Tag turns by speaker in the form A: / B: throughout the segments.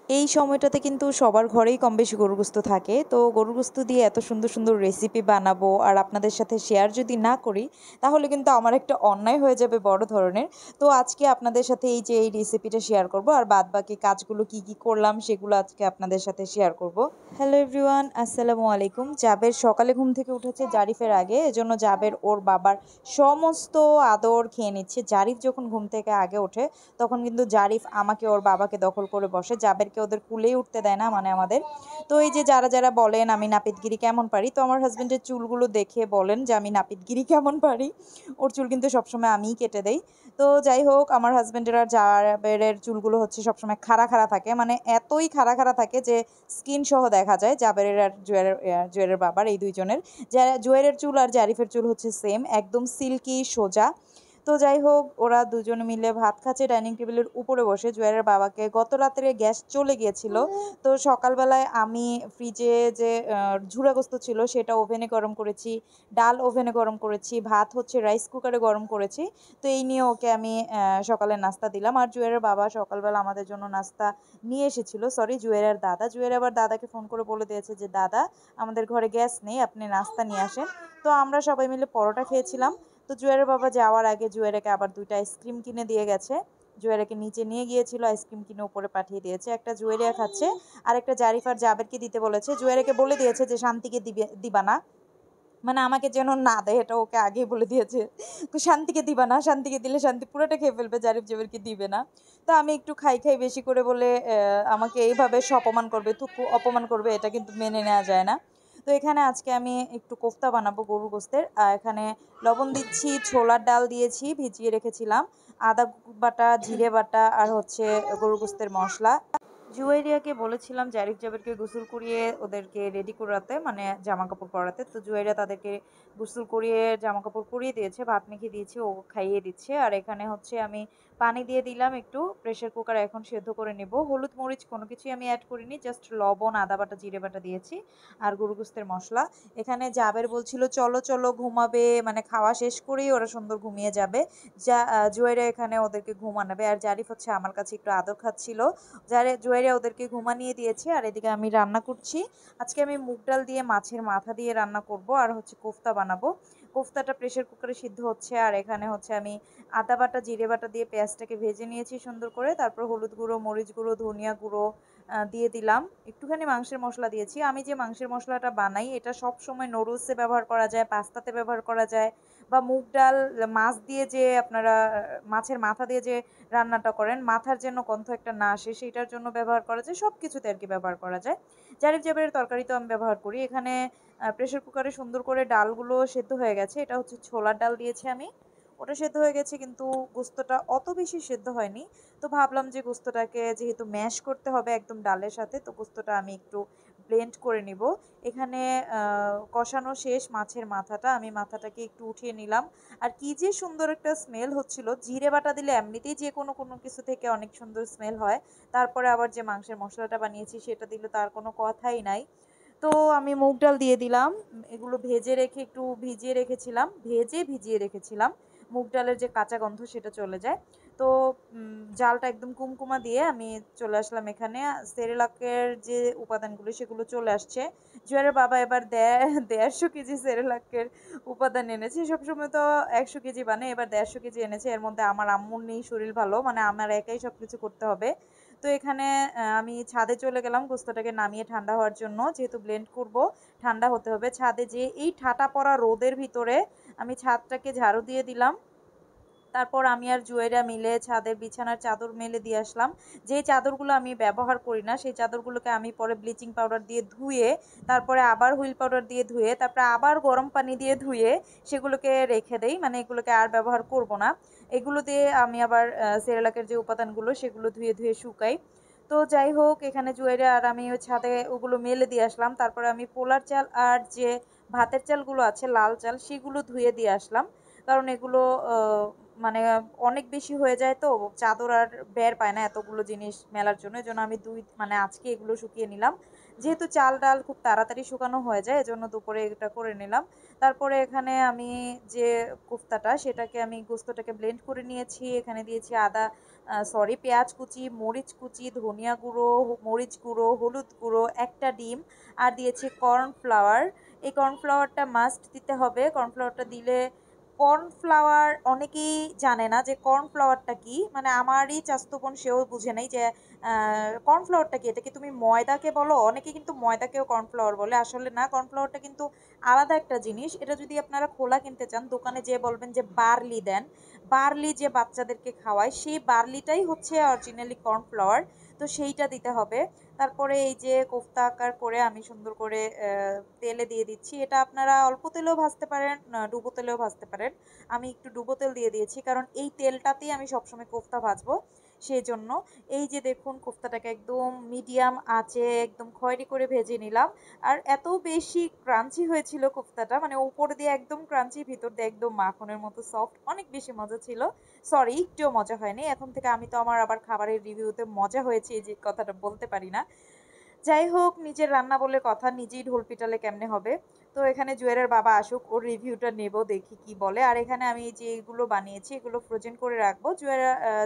A: এই সময়টাতে কিন্তু সবার ঘরেই কম বেশি গরুর গোস্ত থাকে। তো গরুর গোস্ত দিয়ে এত সুন্দর সুন্দর রেসিপি বানাবো আর আপনাদের সাথে শেয়ার যদি না করি, তাহলে কিন্তু আমার একটা অন্যায় হয়ে যাবে বড় ধরনের। তো আজকে আপনাদের সাথে এই যে এই রেসিপিটা শেয়ার করব, আর বাদবাকি কাজগুলো কি কি করলাম সেগুলো আজকে আপনাদের সাথে শেয়ার করব। হ্যালো এভরিওয়ান, আসসালামু আলাইকুম। জাবের সকালে ঘুম থেকে উঠেছে জারিফের আগে, এজন্য জাবের ওর বাবার সমস্ত আদর খেয়ে নিচ্ছে। জারিফ যখন ঘুম থেকে আগে ওঠে, তখন কিন্তু জারিফ আমাকে ওর বাবাকে দখল করে বসে। জাবেরকে ওদের কুলেই উঠতে দেয় না, মানে আমাদের। তো এই যে যারা যারা বলেন আমি নাপিতগিরি কেমন পারি, তো আমার হাজবেন্ডের চুলগুলো দেখে বলেন যে আমি নাপিতগিরি কেমন পারি। ওর চুল কিন্তু সবসময় আমিই কেটে দেই। তো যাই হোক, আমার হাজবেন্ডের আর জাবেরের চুলগুলো হচ্ছে সবসময় খাড়া খাড়া থাকে, মানে এতই খাড়া খাড়া থাকে যে স্কিন সহ দেখা যায় জাবেরের আর জুয়েলের বাবার, এই দুইজনের। জুয়েলের চুল আর জারিফের চুল হচ্ছে সেম, একদম সিল্কি সোজা। তো যাই হোক, ওরা দুজন মিলে ভাত খাচ্ছে ডাইনিং টেবিলের উপরে বসে। জুয়েলের বাবাকে গত রাত্রে গ্যাস চলে গিয়েছিল। তো সকালবেলায় আমি ফ্রিজে যে ঝুরা গোস্ত ছিল সেটা ওভেনে গরম করেছি, ডাল ওভেনে গরম করেছি, ভাত হচ্ছে রাইস কুকারে গরম করেছি। তো এই নিয়ে ওকে আমি সকালে নাস্তা দিলাম। আর জুয়েলের বাবা সকালবেলা আমাদের জন্য নাস্তা নিয়ে এসেছিল, সরি জুয়েলের দাদা। জুয়েল আবার দাদাকে ফোন করে বলে দিয়েছে যে দাদা, আমাদের ঘরে গ্যাস নেই, আপনি নাস্তা নিয়ে আসেন। তো আমরা সবাই মিলে পরোটা খেয়েছিলাম। তো জুয়েলের বাবা যাওয়ার আগে জুয়েলকে আবার 2টা আইসক্রিম কিনে দিয়ে গেছে। জুয়েলকে নিচে নিয়ে গিয়েছিল, আইসক্রিম কিনে উপরে পাঠিয়ে দিয়েছে। একটা জুয়েলিয়া খাচ্ছে, আর একটা জারিফার জাবেরকে দিতে বলেছে। জুয়েলকে বলে দিয়েছে যে শান্তিকে দিবা না, মানে আমাকে যেন না দেয়, এটা ওকে আগেই বলে দিয়েছে। তো শান্তিকে দিবা না, শান্তিকে দিলে শান্তি পুরোটা খেয়ে ফেলবে, জারিফ জাবেরকে দিবে না। তো আমি একটু খাই খাই বেশি করে বলে আমাকে এইভাবে সে অপমান করবে, থুকু অপমান করবে, এটা কিন্তু মেনে নেওয়া যায় না। তো এখানে আজকে আমি একটু কোফতা বানাবো গরুর গোস্তের। এখানে লবণ দিচ্ছি, ছোলার ডাল দিয়েছি, ভিজিয়ে রেখেছিলাম, আদা বাটা, জিরে বাটা, আর হচ্ছে গরুর গোস্তের মশলা। জুয়েরিয়াকে বলেছিলাম জারিফ জাবেরকে গোসল করিয়ে ওদেরকে রেডি করাতে, মানে জামা কাপড় পরাতে। তো জুয়েরিয়া তাদেরকে গোসল করিয়ে জামা কাপড় পরিয়ে দিয়েছে, ভাত মেখে দিয়েছে, ও খাইয়ে দিচ্ছে। আর এখানে হচ্ছে আমি পানি দিয়ে দিলাম একটু, প্রেশার কুকারে এখন সেদ্ধ করে নেব। হলুদ মরিচ কোনো কিছুই আমি অ্যাড করিনি, জাস্ট লবণ, আদা বাটা, জিরে বাটা দিয়েছি, আর গরু গোস্তের মশলা। এখানে জাবের বলছিল চলো চলো ঘুমাবে, মানে খাওয়া শেষ করেই ওরা সুন্দর ঘুমিয়ে যাবে। জুয়েরিয়া এখানে ওদেরকে ঘুমানাবে, আর জারিফ হচ্ছে আমার কাছে একটু আদর খাচ্ছিল। জুয়েরিয়া ওদেরকে ঘুমানিয়ে দিয়েছে, আর এদিকে আমি রান্না করছি। আজকে আমি মুগ ডাল দিয়ে মাছের মাথা দিয়ে রান্না করব, আর হচ্ছে কোফতা বানাবো। কোফতাটা প্রেশার কুকারে সিদ্ধ হচ্ছে, আর এখানে হচ্ছে আমি আদা বাটা, জিরে বাটা দিয়ে পেঁয়াজটাকে ভেজে নিয়েছি সুন্দর করে। তারপর হলুদ গুঁড়ো, মরিচ গুঁড়ো, ধনিয়া গুঁড়ো দিয়ে দিলাম। একটুখানি মাংসের মশলা দিয়েছি। আমি যে মাংসের মশলাটা বানাই এটা সব সময় নুডলসে ব্যবহার করা যায়, পাস্তাতে ব্যবহার করা যায়, বা মুগ ডাল, মাছ দিয়ে যে আপনারা মাছের মাথা দিয়ে যে রান্নাটা করেন, মাথার যেন গন্ধ একটা না আসে সেইটার জন্য ব্যবহার করা যায়, সব কিছুতে আর কি ব্যবহার করা যায়। জারিফ জাবের তরকারিতেও আমি ব্যবহার করি। এখানে প্রেশার কুকারে সুন্দর করে ডালগুলো সেদ্ধ হয়ে গেছে। এটা হচ্ছে ছোলার ডাল দিয়েছি আমি, ওটা সেদ্ধ হয়ে গেছে, কিন্তু গোস্তটা অত বেশি সেদ্ধ হয়নি। তো ভাবলাম যে গোস্তটাকে যেহেতু ম্যাশ করতে হবে একদম ডালের সাথে, তো গোস্তটা আমি একটু ব্লেন্ড করে নিব। এখানে কষানো শেষ মাছের মাথাটা, আমি মাথাটাকে একটু উঠিয়ে নিলাম। আর কি যে সুন্দর একটা স্মেল হচ্ছিল! জিরে বাটা দিলে এমনিতেই যে কোনো কোনো কিছু থেকে অনেক সুন্দর স্মেল হয়, তারপরে আবার যে মাংসের মশলাটা বানিয়েছি সেটা দিলে তার কোনো কথাই নাই। তো আমি মুগ ডাল দিয়ে দিলাম। এগুলো ভেজে রেখে একটু ভিজিয়ে রেখেছিলাম, ভিজিয়ে রেখেছিলাম, মুগ ডালের যে কাঁচা গন্ধ সেটা চলে যায়। তো জালটা একদম কুমকুমা দিয়ে আমি চলে আসলাম এখানে। সেরেলাকের যে উপাদানগুলো সেগুলো চলে আসছে। জুয়ারের বাবা এবার 150 কেজি সেরেলাকের উপাদান এনেছে। সবসময় তো 100 কেজি বানায়, এবার 150 কেজি এনেছে। এর মধ্যে আমার আম্মুর নেই শরীর ভালো, মানে আমার একাই সব কিছু করতে হবে। তো এখানে আমি ছাদে চলে গেলাম গোস্তটাকে নামিয়ে ঠান্ডা হওয়ার জন্য, যেহেতু ব্লেন্ড করব ঠান্ডা হতে হবে। ছাদে যে এই ঠাটা পড়া রোদের ভিতরে আমি ছাদটাকে ঝাড়ু দিয়ে দিলাম। তারপর আমি আর জুয়েরা মিলে ছাদের বিছানার চাদর মেলে দিয়ে আসলাম। যেই চাদরগুলো আমি ব্যবহার করি না সেই চাদরগুলোকে আমি পরে ব্লিচিং পাউডার দিয়ে ধুয়ে, তারপরে আবার হুইল পাউডার দিয়ে ধুয়ে, তারপরে আবার গরম পানি দিয়ে ধুয়ে সেগুলোকে রেখে দেই, মানে এগুলোকে আর ব্যবহার করব না। এগুলো দিয়ে আমি আবার সেরেলাকের যে উপাদানগুলো সেগুলো ধুয়ে ধুয়ে শুকাই। তো যাই হোক, এখানে জুয়েরা আর আমি ওই ছাদে ওগুলো মেলে দিয়ে আসলাম। তারপরে আমি পোলার চাল আর যে ভাতের চালগুলো আছে লাল চাল সেগুলো ধুয়ে দিয়ে আসলাম, কারণ এগুলো মানে অনেক বেশি হয়ে যায়, তো চাদর আর বের পায় না এতগুলো জিনিস মেলার জন্য। এজন্য আমি মানে আজকে এগুলো শুকিয়ে নিলাম। যেহেতু চাল ডাল খুব তাড়াতাড়ি শুকানো হয়ে যায়, এজন্য দুপুরে এটা করে নিলাম। তারপরে এখানে আমি যে কোফতাটা সেটাকে আমি গোস্তটাকে ব্লেন্ড করে নিয়েছি। এখানে দিয়েছি আদা সরি পেঁয়াজ কুচি, মরিচ কুচি, ধনিয়া গুঁড়ো, মরিচ গুঁড়ো, হলুদ গুঁড়ো, একটা ডিম আর দিয়েছি কর্নফ্লাওয়ার। এই কর্নফ্লাওয়ারটা মাস্ট দিতে হবে। কর্নফ্লাওয়ারটা দিলে, কর্নফ্লাওয়ার অনেকেই জানে না যে কর্নফ্লাওয়ারটা কি, মানে আমারই চাচাতো বোন সেও বুঝে নেই যে কর্নফ্লাওয়ারটা কি। এটা কি তুমি ময়দাকে বলো? অনেকে কিন্তু ময়দাকেও কর্নফ্লাওয়ার বলে, আসলে না, কর্নফ্লাওয়ারটা কিন্তু আলাদা একটা জিনিস। এটা যদি আপনারা খোলা কিনতে চান দোকানে যেয়ে বলবেন যে বার্লি দেন, বার্লি যে বাচ্চাদেরকে খাওয়ায় সেই বার্লিটাই হচ্ছে অরিজিনালি কর্নফ্লাওয়ার, তো সেইটা দিতে হবে। তারপরে এই যে কোফতা আকার করে আমি সুন্দর করে তেলে দিয়ে দিচ্ছি। এটা আপনারা অল্প তেলেও ভাজতে পারেন, ডুবো তেলেও ভাজতে পারেন। আমি একটু ডুবো তেল দিয়ে দিয়েছি কারণ এই তেলটাতেই আমি সবসময় কোফতা ভাজবো, সেই জন্য। এই যে দেখুন কোফতাটাকে একদম মিডিয়াম আঁচে একদম খয়েরি করে ভেজে নিলাম। আর এত বেশি ক্রাঞ্চি হয়েছিল কোফতাটা, মানে উপর দিয়ে একদম ক্রাঞ্চি, ভিতর দিয়ে একদম মাখনের মতো সফট, অনেক বেশি মজা ছিল। সরি, একটুও মজা হয়নি। এখন থেকে আমি তো আমার আবার খাবারের রিভিউতে মজা হয়েছে এই যে কথাটা বলতে পারি না। যাই হোক, নিজের রান্না বলে কথা, নিজেই ঢোল পিটালে কেমনে হবে। তো এখানে জুয়েলের বাবা আসুক, ওর রিভিউটা নেব, দেখি কি বলে। আর এখানে আমি যে এগুলো বানিয়েছি এগুলো ফ্রোজেন করে রাখবো।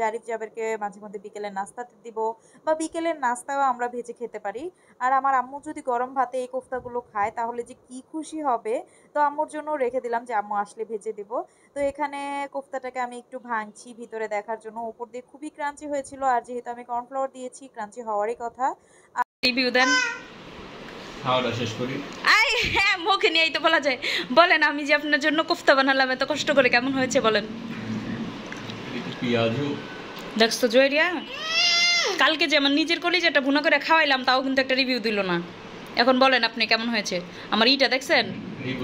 A: জারিফ জাবেরকে মাঝে মধ্যে বিকেলের নাস্তাতে দিব, বা বিকেলের নাস্তাও আমরা ভেজে খেতে পারি। আর আমার আম্মু যদি গরম ভাতে এই কোফতাগুলো খায় তাহলে যে কি খুশি হবে। তো আম্মুর জন্য রেখে দিলাম যে আম্মু আসলে ভেজে দিব। তো এখানে কোফতাটাকে আমি একটু ভাঙছি ভিতরে দেখার জন্য, উপর দিয়ে খুবই ক্রাঞ্চি হয়েছিল। আর যেহেতু আমি কর্নফ্লাওয়ার দিয়েছি, ক্রাঞ্চি হওয়ারই কথা। রিভিউ দেন,
B: খাওয়াটা শেষ করি।
A: হ্যাঁ, মুখে নিয়েই তো বলা যায়। বলেন, আমি যে আপনার জন্য কোফতা বানালাম এত কষ্ট করে, কেমন হয়েছে বলেন।
B: পেঁয়াজু
A: দেখছো জয়রিয়া, কালকে যে আমার নিজের কলিজাটা ভুনা করে খাওয়াইলাম তাও কিন্তু একটা রিভিউ দিল না। এখন বলেন আপনি কেমন হয়েছে। আমার ইটা দেখছেন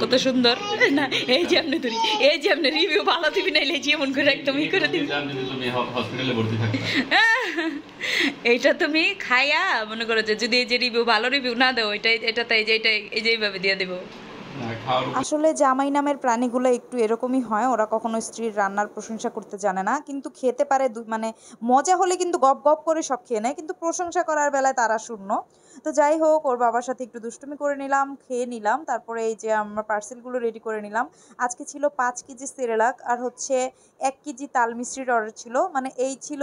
A: কত সুন্দর না? এই যে আপনি ধরি, এই যে আপনি রিভিউ ভালো দিবি না, এই যে এমন করে একদম ই করে দিবি।
B: তুমি হসপিটালে ভর্তি থাকবে,
A: এইটা তুমি খাইয়া মনে করো যে যদি এই যে রিভিউ ভালো রিভিউ না দাও, এটাতে এই যে এইভাবে দিয়ে দেবো। আসলে জামাই নামের প্রাণীগুলো একটু এরকমই হয়, ওরা কখনো স্ত্রীর রান্নার প্রশংসা করতে জানে না, কিন্তু খেতে পারে। মানে মজা হলে কিন্তু গপ গপ করে সব খেয়ে নেয়, কিন্তু প্রশংসা করার বেলায় তারা শূন্য। তো যাই হোক, ওর বাবার সাথে একটু দুষ্টুমি করে নিলাম, খেয়ে নিলাম। তারপরে এই যে আমরা পার্সেলগুলো রেডি করে নিলাম। আজকে ছিল 5 কেজি সেরেলাক আর হচ্ছে 1 কেজি তাল মিষ্টির অর্ডার ছিল, মানে এই ছিল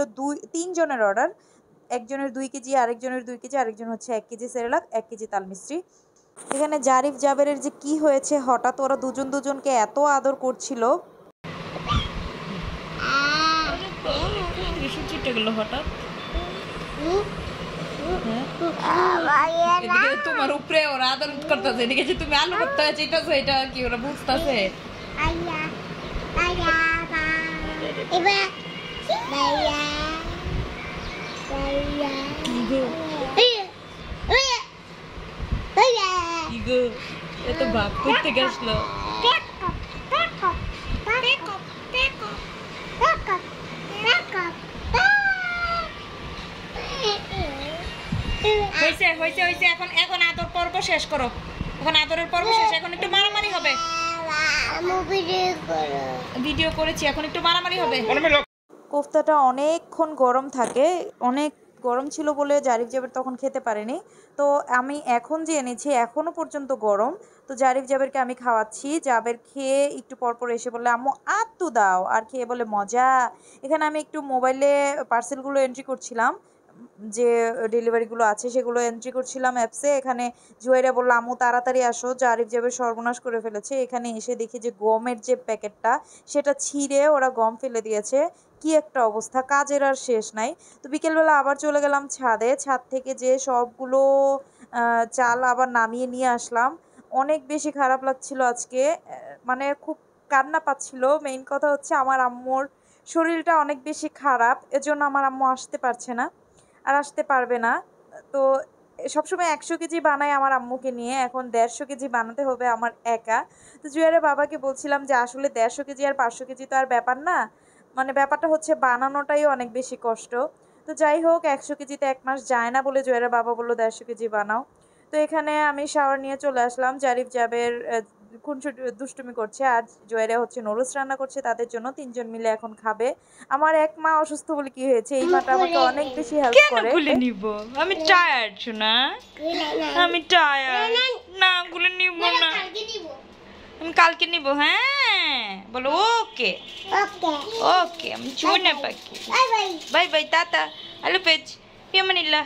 A: 3 জনের অর্ডার। একজনের 2 কেজি, আরেকজনের 2 কেজি, আরেকজন হচ্ছে 1 কেজি সেরেলাক, 1 কেজি তাল মিষ্টি। এখানে জারিফ জাবেরের যে কি হয়েছে, হঠাৎ ওরা দুজনকে এত আদর করছিল। তোমার উপরে ওরা আদর করতেছে, এদিকে যে তুমি আলু করতে চাইতেছো, এটা কি ওরা বুঝতেছে? এত ভাব করতে গেছিল। এখন আদর পর্ব শেষ করো, এখন আদরের পর্ব শেষ, এখন একটু মারামারি হবে। ভিডিও করেছি, এখন একটু মারামারি হবে। কোফতাটা অনেকক্ষণ গরম থাকে, অনেক গরম ছিল বলে জারিফ জাবের তখন খেতে পারেনি। তো আমি এখন যে এনেছি এখনও পর্যন্ত গরম। তো জারিফ জাবেরকে আমি খাওয়াচ্ছি। জাবের খেয়ে একটু পরপর এসে বলে আম্মু আত্তু দাও, আর খেয়ে বলে মজা। এখানে আমি একটু মোবাইলে পার্সেলগুলো এন্ট্রি করছিলাম, যে ডেলিভারিগুলো আছে সেগুলো এন্ট্রি করছিলাম অ্যাপসে। এখানে জুয়াইরা বললো আম্মু তাড়াতাড়ি আসো, জারিফ জাবের সর্বনাশ করে ফেলেছে। এখানে এসে দেখি যে গমের যে প্যাকেটটা সেটা ছিঁড়ে ওরা গম ফেলে দিয়েছে। কি একটা অবস্থা, কাজের আর শেষ নাই। তো বিকেলবেলা আবার চলে গেলাম ছাদে, ছাদ থেকে যে সবগুলো চাল আবার নামিয়ে নিয়ে আসলাম। অনেক বেশি খারাপ লাগছিল আজকে, মানে খুব কান্না পাচ্ছিল। মেইন কথা হচ্ছে আমার আম্মুর শরীরটা অনেক বেশি খারাপ, এজন্য আমার আম্মু আসতে পারছে না, আর আসতে পারবে না। তো সবসময় 100 কেজি বানাই আমার আম্মুকে নিয়ে, এখন 150 কেজি বানাতে হবে আমার একা। তো জুয়ারের বাবাকে বলছিলাম যে আসলে 150 কেজি আর 500 কেজি তো আর ব্যাপার না, মানে ব্যাপারটা হচ্ছে বানানোটাই অনেক বেশি কষ্ট। তো যাই হোক, 100 কেজিতে 1 মাস যায় না বলে জুয়ারের বাবা বললো 150 কেজি বানাও। তো এখানে আমি শাওয়ার নিয়ে চলে আসলাম। জারিফ জাবের দুষ্টুমি করছে, আর জয়েরা হচ্ছে নুডলস রান্না করছে তাদের জন্য। 3 জন মিলে এখন খাবে। আমার এক মা অসুস্থ বলে কি হয়েছে, এই মাটা আমাকে অনেক বেশি হেল্প করে। গুলে নিব, আমি টায়ার্ড শোনা, আমি টায়ার্ড। না গুলে নিব না, আমি কালকে নিব হ্যাঁ বলো ওকে ওকে আমি চুনা পাখি বাই বাই টাটা আলো পেজ ফিয়ামানিল্লাহ